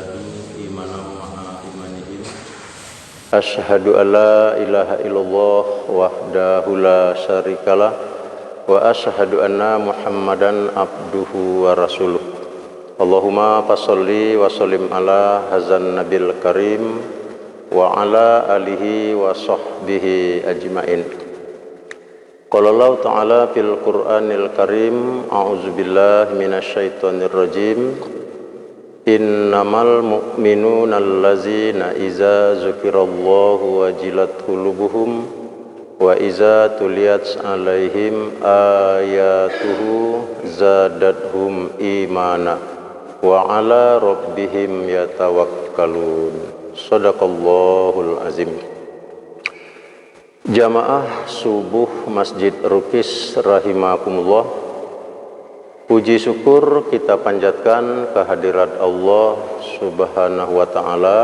zadu imanam ma'a imanihim. Asyhadu an la ilaha illallah wahdahu la syarikalah wa asyhadu anna Muhammadan abduhu wa rasuluh. Allahumma fasholli wa sallim ala hazan nabil karim wa ala alihi wa sahbihi ajmain. Qala Allah ta'ala fil Qur'anil Karim, a'udzubillahi minasyaitonir rajim. Innamal mu'minuna allazina iza dzukirallahu wajilat qulubuhum wa iza tuliyat 'alaihim ayatuhu zadatuhum imana wa 'ala rabbihim yatawakkalun. Shadaqallahul azim. Jamaah subuh Masjid Rukis rahimakumullah, puji syukur kita panjatkan kehadirat Allah Subhanahu wa ta'ala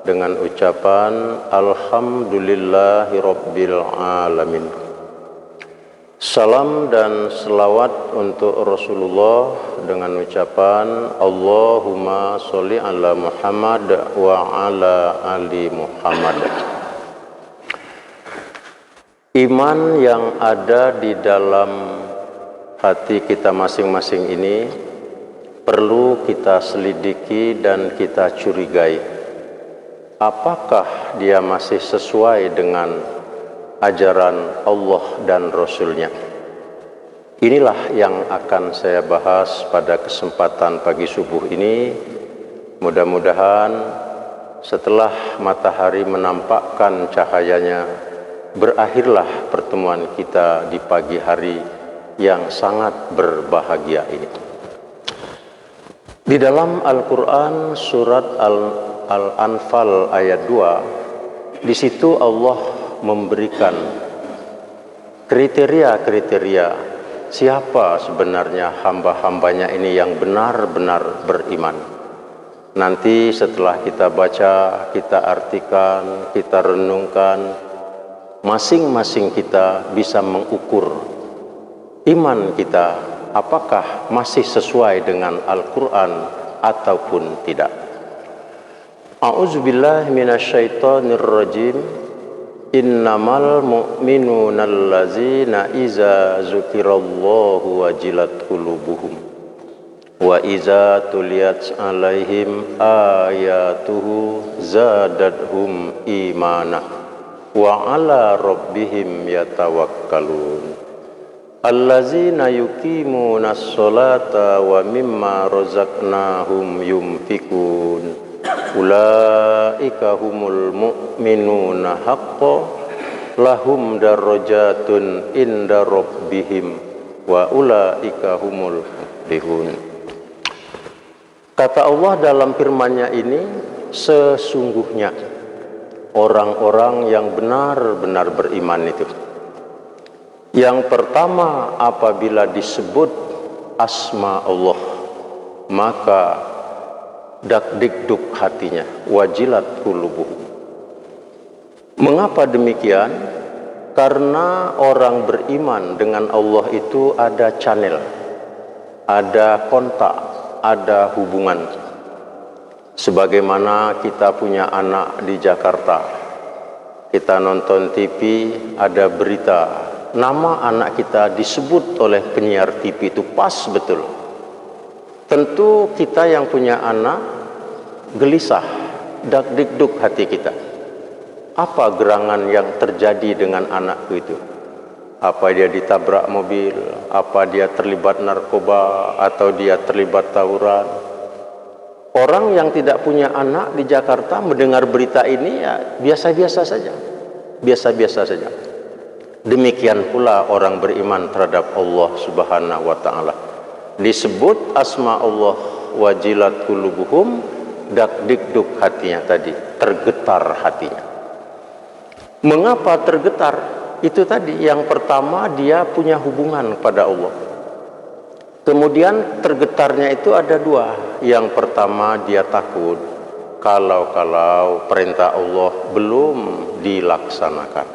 dengan ucapan Alhamdulillahi Rabbil Alamin. Salam dan selawat untuk Rasulullah dengan ucapan Allahumma sholli ala Muhammad wa ala ali Muhammad. Iman yang ada di dalam hati kita masing-masing ini perlu kita selidiki dan kita curigai. Apakah dia masih sesuai dengan ajaran Allah dan Rasul-Nya? Inilah yang akan saya bahas pada kesempatan pagi subuh ini. Mudah-mudahan setelah matahari menampakkan cahayanya, berakhirlah pertemuan kita di pagi hari yang sangat berbahagia ini. Di dalam Al-Quran surat Al-Anfal ayat 2, di situ Allah memberikan kriteria-kriteria siapa sebenarnya hamba-hambanya ini yang benar-benar beriman. Nanti setelah kita baca, kita artikan, kita renungkan, masing-masing kita bisa mengukur iman kita apakah masih sesuai dengan Al-Quran ataupun tidak. A'udzubillahi minasyaitonir rajim. Innamal mu'minuna allazina iza dzukirallahu wajilat qulubuhum wa iza tuliyat 'alaihim ayatuhu zadatuhum imana wa 'ala rabbihim yatawakkalun. Allazina yuqimuna sholata wa mimma razaqnahum yunfikun ulaika humul mu'minuna haqqan lahum darajatun inda rabbihim wa ulaika humul muflihun. Kata Allah dalam firman-Nya ini, sesungguhnya orang-orang yang benar-benar beriman itu, yang pertama, apabila disebut asma Allah, maka dakdikduk hatinya, wajilat qulubuh. Mengapa demikian? Karena orang beriman dengan Allah itu ada channel, ada kontak, ada hubungan. Sebagaimana kita punya anak di Jakarta, kita nonton TV, ada berita, nama anak kita disebut oleh penyiar TV itu pas betul. Tentu kita yang punya anak gelisah, dakdikduk hati kita. Apa gerangan yang terjadi dengan anakku itu? Apa dia ditabrak mobil? Apa dia terlibat narkoba? Atau dia terlibat tawuran? Orang yang tidak punya anak di Jakarta mendengar berita ini ya biasa-biasa saja. Biasa-biasa saja. Demikian pula orang beriman terhadap Allah Subhanahu wa ta'ala. Disebut asma Allah wajilat qulubuhum, dakdikduk hatinya tadi, tergetar hatinya. Mengapa tergetar? Itu tadi, yang pertama dia punya hubungan pada Allah. Kemudian tergetarnya itu ada dua. Yang pertama dia takut kalau perintah Allah belum dilaksanakan.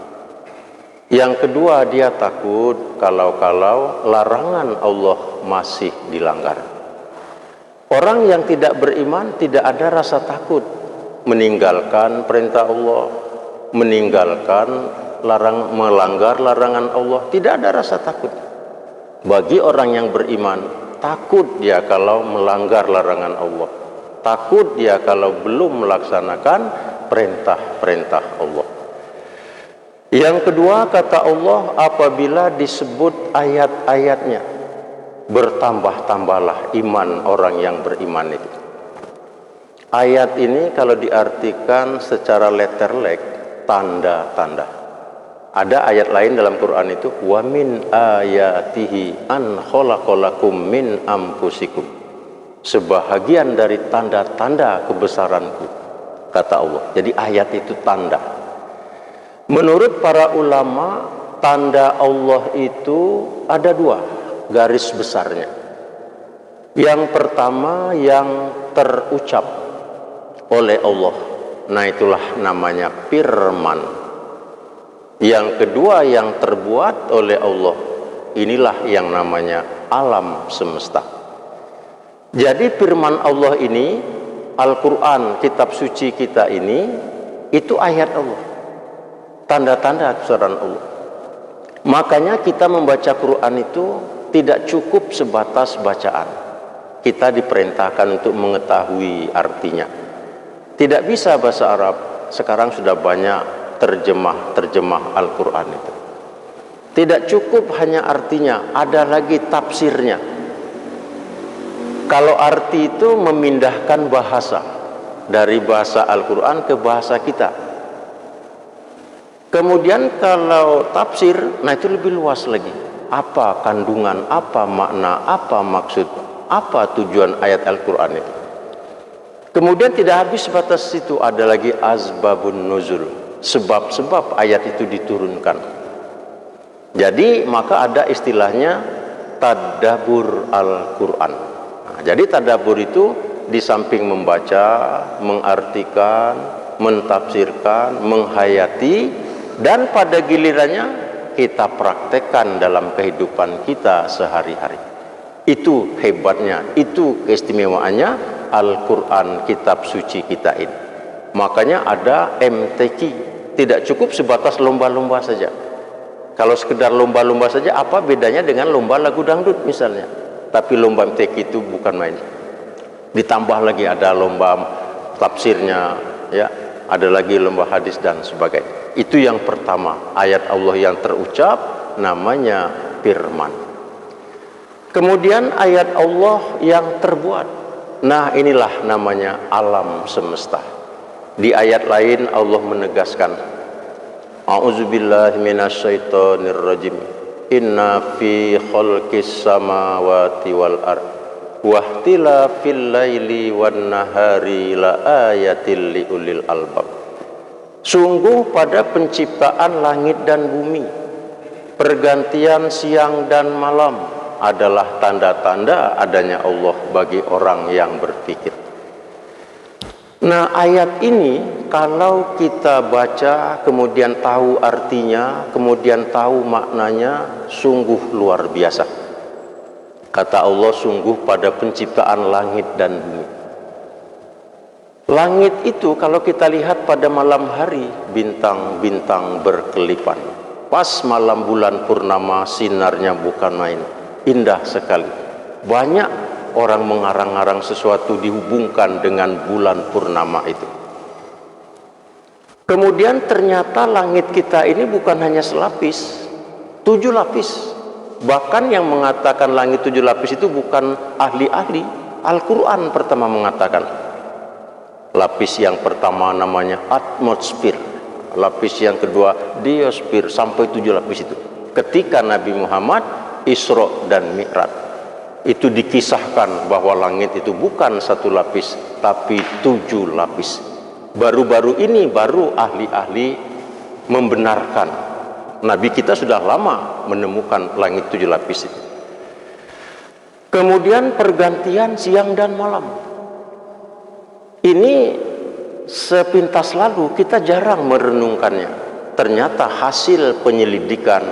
Yang kedua dia takut kalau larangan Allah masih dilanggar. Orang yang tidak beriman tidak ada rasa takut meninggalkan perintah Allah, meninggalkan melanggar larangan Allah, tidak ada rasa takut. Bagi orang yang beriman, takut dia kalau melanggar larangan Allah, takut dia kalau belum melaksanakan perintah-perintah Allah. Yang kedua, kata Allah, apabila disebut ayat-ayatnya, bertambah-tambahlah iman orang yang beriman itu. Ayat ini kalau diartikan secara letterlek, tanda-tanda. Ada ayat lain dalam Quran itu, wa min ayatihi an khalaqalakum min anfusikum. Sebahagian dari tanda-tanda kebesaranku, kata Allah. Jadi ayat itu tanda. Menurut para ulama, tanda Allah itu ada dua garis besarnya. Yang pertama yang terucap oleh Allah, nah itulah namanya firman. Yang kedua yang terbuat oleh Allah, inilah yang namanya alam semesta. Jadi firman Allah ini, Al-Quran, kitab suci kita ini, itu ayat Allah, tanda-tanda kebesaran Allah. Makanya kita membaca Quran itu tidak cukup sebatas bacaan. Kita diperintahkan untuk mengetahui artinya. Tidak bisa bahasa Arab, sekarang sudah banyak terjemah Al-Quran itu. Tidak cukup hanya artinya, ada lagi tafsirnya. Kalau arti itu memindahkan bahasa, dari bahasa Al-Quran ke bahasa kita. Kemudian kalau tafsir, nah itu lebih luas lagi. Apa kandungan, apa makna, apa maksud, apa tujuan ayat Al-Quran itu. Kemudian tidak habis batas situ, ada lagi asbabun nuzul, sebab-sebab ayat itu diturunkan. Jadi maka ada istilahnya tadabbur Al-Quran. Nah, jadi tadabbur itu di samping membaca, mengartikan, mentafsirkan, menghayati, dan pada gilirannya kita praktekkan dalam kehidupan kita sehari-hari. Itu hebatnya, itu keistimewaannya Al-Quran, kitab suci kita ini. Makanya ada MTQ, tidak cukup sebatas lomba-lomba saja. Kalau sekedar lomba-lomba saja, apa bedanya dengan lomba lagu dangdut misalnya? Tapi lomba MTQ itu bukan main. Ditambah lagi ada lomba tafsirnya, ya, ada lagi lomba hadis dan sebagainya. Itu yang pertama, ayat Allah yang terucap namanya firman. Kemudian ayat Allah yang terbuat, nah inilah namanya alam semesta. Di ayat lain Allah menegaskan, a'udzubillahi minasyaitonirrajim, inna fi khalqis samawati wal ard wahtilafil laili wan nahari la ayatil liulil albab. Sungguh pada penciptaan langit dan bumi, pergantian siang dan malam adalah tanda-tanda adanya Allah bagi orang yang berpikir. Nah, ayat ini kalau kita baca, kemudian tahu artinya, kemudian tahu maknanya, sungguh luar biasa. Kata Allah, sungguh pada penciptaan langit dan bumi. Langit itu kalau kita lihat pada malam hari, bintang-bintang berkelipan. Pas malam bulan purnama, sinarnya bukan main, indah sekali. Banyak orang mengarang-arang sesuatu dihubungkan dengan bulan purnama itu. Kemudian ternyata langit kita ini bukan hanya selapis, 7 lapis. Bahkan yang mengatakan langit 7 lapis itu bukan ahli-ahli. Al-Quran pertama mengatakan. Lapis yang pertama namanya atmosfer, lapis yang kedua diosfer, sampai 7 lapis itu. Ketika Nabi Muhammad Isra dan Mi'raj, itu dikisahkan bahwa langit itu bukan 1 lapis, tapi 7 lapis. Baru-baru ini baru ahli-ahli membenarkan. Nabi kita sudah lama menemukan langit 7 lapis itu. Kemudian pergantian siang dan malam. Ini sepintas lalu kita jarang merenungkannya. Ternyata hasil penyelidikan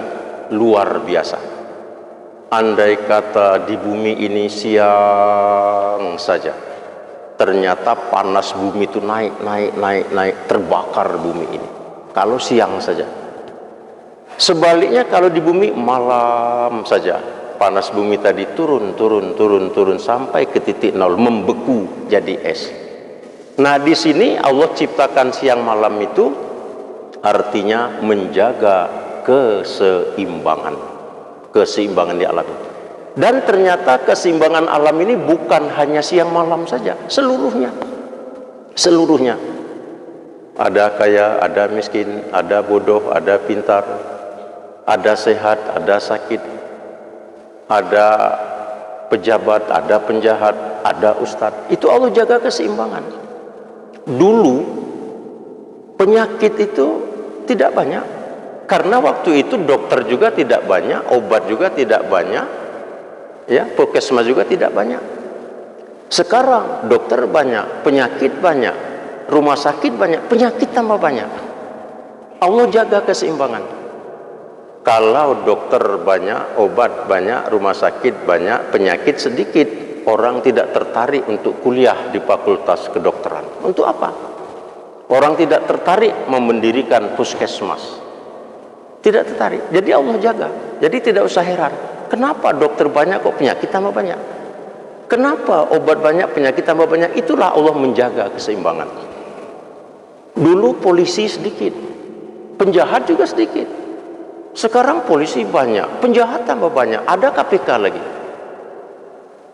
luar biasa. Andai kata di bumi ini siang siang saja, ternyata panas bumi itu naik, terbakar bumi ini. Kalau siang saja. Sebaliknya kalau di bumi malam saja, panas bumi tadi turun sampai ke titik nol, membeku jadi es. Nah, di sini Allah ciptakan siang malam itu artinya menjaga keseimbangan di alam. Dan ternyata keseimbangan alam ini bukan hanya siang malam saja, seluruhnya. Ada kaya, ada miskin, ada bodoh, ada pintar, ada sehat, ada sakit, ada pejabat, ada penjahat, ada ustadz. Itu Allah jaga keseimbangan. Dulu penyakit itu tidak banyak, karena waktu itu dokter juga tidak banyak, obat juga tidak banyak, ya, puskesmas juga tidak banyak. Sekarang dokter banyak, penyakit banyak, rumah sakit banyak, penyakit tambah banyak. Allah jaga keseimbangan. Kalau dokter banyak, obat banyak, rumah sakit banyak, penyakit sedikit, orang tidak tertarik untuk kuliah di fakultas kedokteran. Untuk apa? Orang tidak tertarik mendirikan puskesmas. Tidak tertarik. Jadi Allah jaga. Jadi tidak usah heran. Kenapa dokter banyak kok penyakit tambah banyak? Kenapa obat banyak, penyakit tambah banyak? Itulah Allah menjaga keseimbangan. Dulu polisi sedikit, penjahat juga sedikit. Sekarang polisi banyak, penjahat tambah banyak, ada KPK lagi.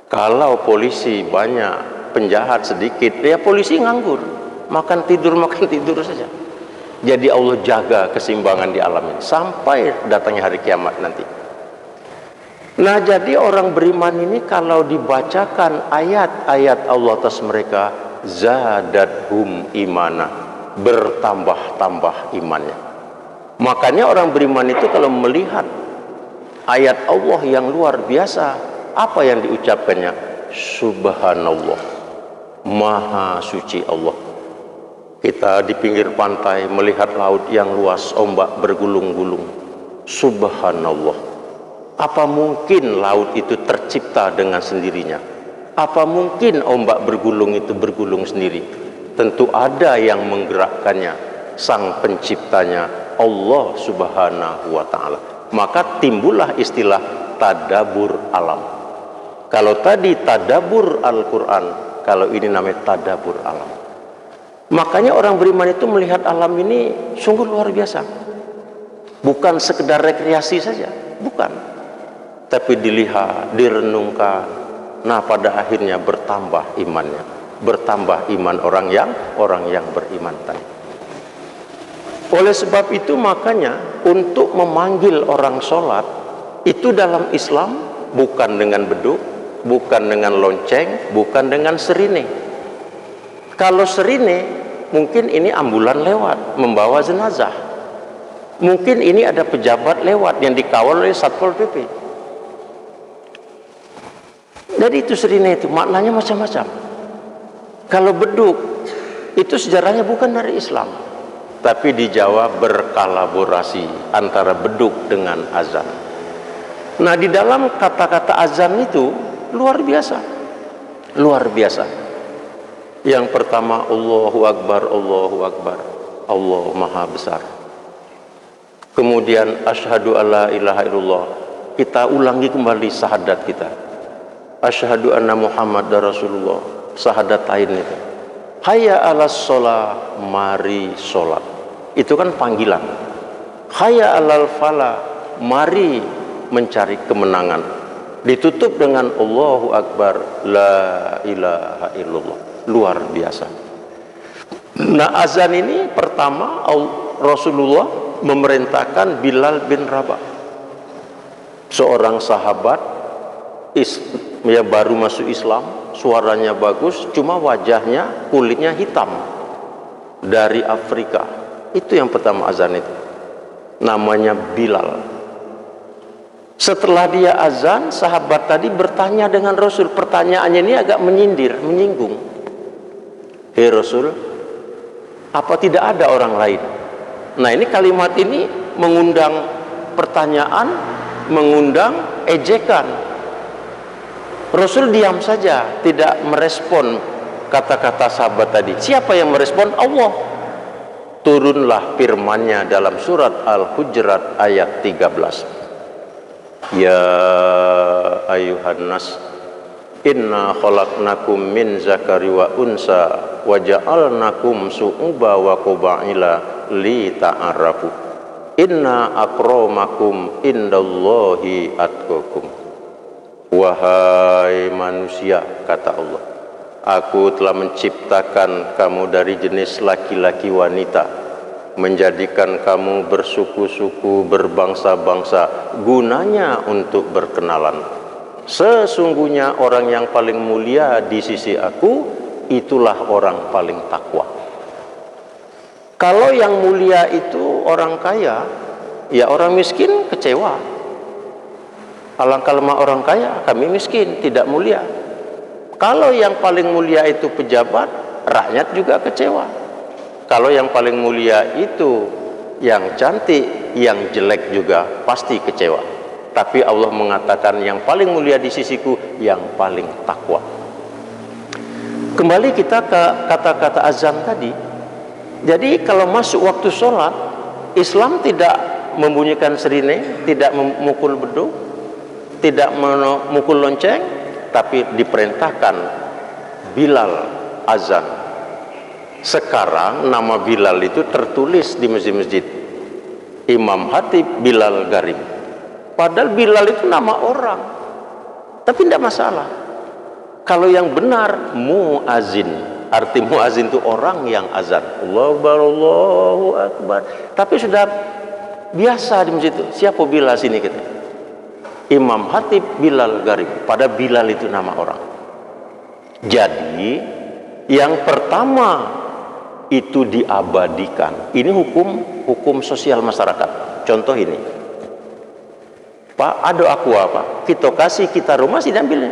Kalau polisi banyak, penjahat sedikit, ya polisi nganggur, makan tidur saja. Jadi Allah jaga keseimbangan di alam ini sampai datangnya hari kiamat nanti. Nah, jadi orang beriman ini kalau dibacakan ayat-ayat Allah atas mereka, zadadhum imana, bertambah-tambah imannya. Makanya orang beriman itu kalau melihat ayat Allah yang luar biasa, apa yang diucapkannya? Subhanallah, Maha Suci Allah. Kita di pinggir pantai melihat laut yang luas, ombak bergulung-gulung. Subhanallah. Apa mungkin laut itu tercipta dengan sendirinya? Apa mungkin ombak bergulung itu bergulung sendiri? Tentu ada yang menggerakkannya, sang penciptanya, Allah Subhanahu wa ta'ala. Maka timbullah istilah tadabur alam. Kalau tadi tadabur Al-Quran, kalau ini namanya tadabur alam. Makanya orang beriman itu melihat alam ini sungguh luar biasa. Bukan sekedar rekreasi saja, bukan. Tapi dilihat, direnungkan. Nah, pada akhirnya bertambah imannya. Bertambah iman orang yang beriman tadi. Oleh sebab itu makanya untuk memanggil orang sholat itu dalam Islam bukan dengan beduk, bukan dengan lonceng, bukan dengan serine. Kalau serine mungkin ini ambulan lewat membawa jenazah, mungkin ini ada pejabat lewat yang dikawal oleh Satpol PP. Jadi itu serine itu maknanya macam-macam. Kalau beduk itu sejarahnya bukan dari Islam, tapi di Jawa berkolaborasi antara beduk dengan azan. Nah, di dalam kata-kata azan itu luar biasa. Yang pertama Allahu Akbar, Allah Maha Besar. Kemudian asyhadu alla ilaha illallah. Kita ulangi kembali syahadat kita. Asyhadu anna Muhammadar Rasulullah. Syahadatain itu. Hayya 'alas shalah, mari sholat. Itu kan panggilan. Hayya 'alal falah, mari mencari kemenangan. Ditutup dengan Allahu Akbar, la ilaha illallah. Luar biasa. Nah, azan ini pertama Rasulullah memerintahkan Bilal bin Rabah, seorang sahabat ya baru masuk Islam, suaranya bagus, cuma wajahnya, kulitnya hitam, dari Afrika. Itu yang pertama azan itu, namanya Bilal. Setelah dia azan, sahabat tadi bertanya dengan Rasul. Pertanyaannya ini agak menyindir, menyinggung. Hei Rasul, apa tidak ada orang lain? Nah, ini kalimat ini mengundang pertanyaan, mengundang ejekan. Rasul diam saja, tidak merespon kata-kata sahabat tadi. Siapa yang merespon? Allah. Turunlah firman-Nya dalam surat Al-Hujurat ayat 13. Ya ayuhan nas, inna khalaqnakum min zakari wa unsa wa ja'alnakum su'uba wa qabaila li ta'arafu. Inna akramakum indallahi atqakum. Wahai manusia, kata Allah, aku telah menciptakan kamu dari jenis laki-laki wanita, menjadikan kamu bersuku-suku, berbangsa-bangsa, gunanya untuk berkenalan. Sesungguhnya orang yang paling mulia di sisi aku, itulah orang paling takwa. Kalau yang mulia itu orang kaya, ya orang miskin kecewa. Alangkah lemah orang kaya, kami miskin, tidak mulia. Kalau yang paling mulia itu pejabat, rakyat juga kecewa. Kalau yang paling mulia itu yang cantik, yang jelek juga pasti kecewa. Tapi Allah mengatakan yang paling mulia di sisiku, yang paling takwa. Kembali kita ke kata-kata azan tadi. Jadi kalau masuk waktu sholat, Islam tidak membunyikan sirine, tidak memukul beduk, tidak memukul lonceng, tapi diperintahkan Bilal azan. Sekarang nama Bilal itu tertulis di masjid-masjid, Imam Hatib Bilal Garim. Padahal Bilal itu nama orang, tapi tidak masalah. Kalau yang benar muazin, arti muazin itu orang yang azan. Allahu Akbar, Allahu Akbar. Tapi sudah biasa di masjid itu. Siapa Bilal sini kita? Imam Hatib Bilal Garim. Pada Bilal itu nama orang. Jadi yang pertama itu diabadikan. Ini hukum sosial masyarakat. Contoh ini, Pak, ada aqua Pak, kita kasih kita rumah sih diambilnya.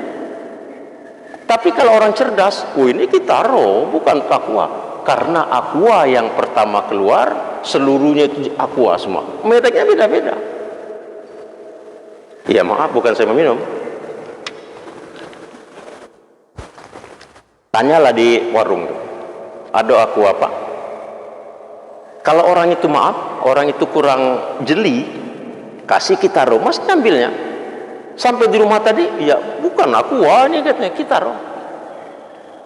Tapi kalau orang cerdas, ini kita bukan aqua. Karena aqua yang pertama keluar, seluruhnya itu aqua semua. Mereknya beda-beda. Ya maaf, bukan saya meminum. Tanyalah di warung, ada aqua Pak. Kalau orang itu maaf, orang itu kurang jeli, kasih kita mas ambilnya. Sampai di rumah tadi, ya bukan aqua ini katanya, kita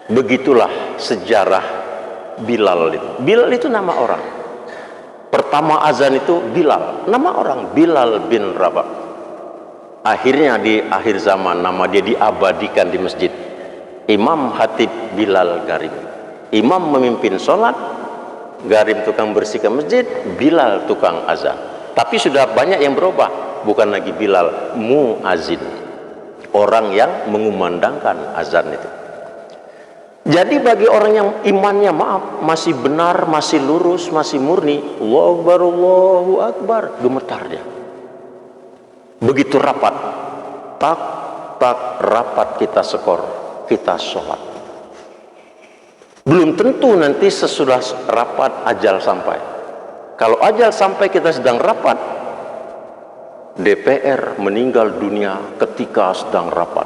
Begitulah sejarah Bilal itu. Bilal itu nama orang. Pertama azan itu Bilal, nama orang Bilal bin Rabah. Akhirnya di akhir zaman nama dia diabadikan di masjid. Imam Hatib Bilal Garim. Imam memimpin sholat, Garim tukang bersihkan masjid, Bilal tukang azan. Tapi sudah banyak yang berubah, bukan lagi Bilal, muazin, orang yang mengumandangkan azan itu. Jadi bagi orang yang imannya masih benar, masih lurus, masih murni, Allahu Akbar, Allahu Akbar, gemetar dia. Begitu rapat, tak rapat kita skor, kita sholat. Belum tentu nanti sesudah rapat ajal sampai. Kalau ajal sampai kita sedang rapat, DPR meninggal dunia ketika sedang rapat.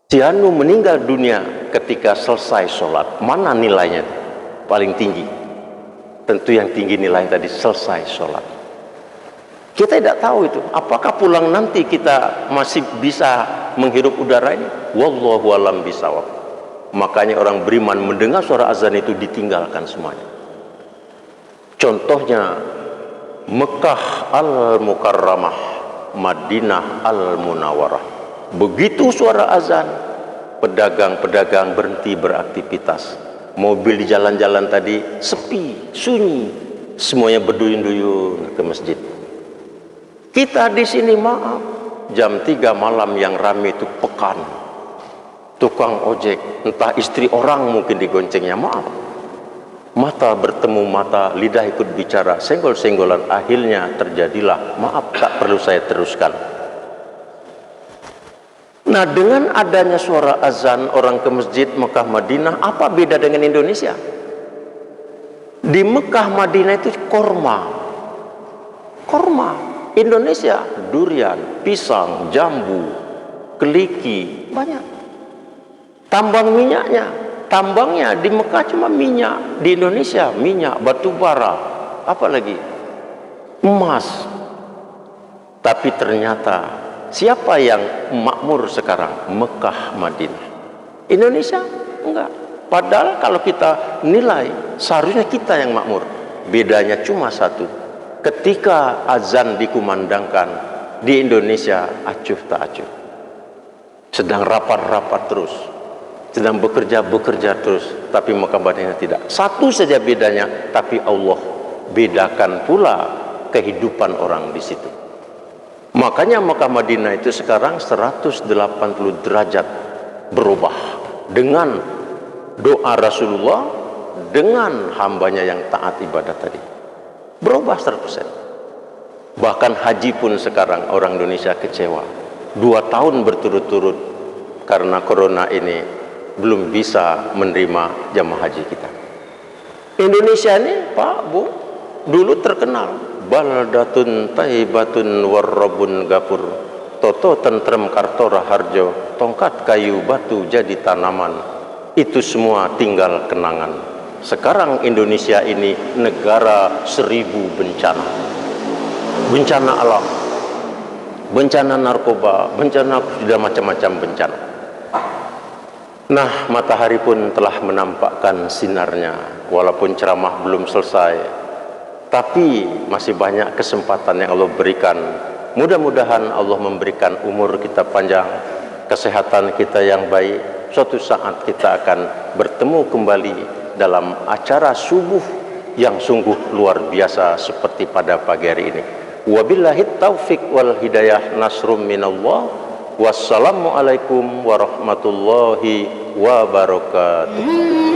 Si anu meninggal dunia ketika selesai sholat. Mana nilainya paling tinggi? Tentu yang tinggi nilai tadi selesai sholat. Kita tidak tahu itu. Apakah pulang nanti kita masih bisa menghirup udara ini? Wallahu alam bisawab. Makanya orang beriman mendengar suara azan itu ditinggalkan semuanya. Contohnya Mekah al-Mukarramah, Madinah al-Munawwarah. Begitu suara azan, pedagang-pedagang berhenti beraktivitas. Mobil di jalan-jalan tadi sepi, sunyi, semuanya berduyun-duyun ke masjid. Kita di sini maaf, jam 3 malam yang ramai itu pekan. Tukang ojek, entah istri orang mungkin digoncengnya, maaf. Mata bertemu mata, lidah ikut bicara, senggol-senggolan, akhirnya terjadilah, maaf tak perlu saya teruskan. Nah, dengan adanya suara azan orang ke masjid Mekah Madinah, apa beda dengan Indonesia? Di Mekah Madinah itu korma. Indonesia durian, pisang, jambu, keliki, banyak. Tambang tambangnya di Mekah cuma minyak, di Indonesia minyak, batu bara, apalagi emas. Tapi ternyata siapa yang makmur sekarang? Mekah, Madinah. Indonesia enggak. Padahal kalau kita nilai seharusnya kita yang makmur. Bedanya cuma satu. Ketika azan dikumandangkan di Indonesia acuh tak acuh. Sedang rapat-rapat terus. Sedang bekerja terus, tapi Mekah Madinah tidak. Satu saja bedanya, tapi Allah bedakan pula kehidupan orang di situ. Makanya Mekah Madinah itu sekarang 180 derajat berubah dengan doa Rasulullah, dengan hambanya yang taat ibadah tadi. Berubah 100%. Bahkan haji pun sekarang orang Indonesia kecewa. 2 tahun berturut-turut karena corona ini belum bisa menerima jamaah haji kita. Indonesia ini Pak Bu dulu terkenal baldatun taibatun warrabun gapur, toto tentrem kartora harjo, tongkat kayu batu jadi tanaman, itu semua tinggal kenangan. Sekarang Indonesia ini negara 1000 bencana, bencana alam, bencana narkoba, bencana sudah macam-macam bencana. Nah, matahari pun telah menampakkan sinarnya, walaupun ceramah belum selesai, tapi masih banyak kesempatan yang Allah berikan. Mudah-mudahan Allah memberikan umur kita panjang, kesehatan kita yang baik. Suatu saat kita akan bertemu kembali dalam acara subuh yang sungguh luar biasa seperti pada pagi hari ini. Wabillahi taufik wal hidayah, nasrum minallah. Wassalamualaikum warahmatullahi wabarakatuh. Mm-hmm.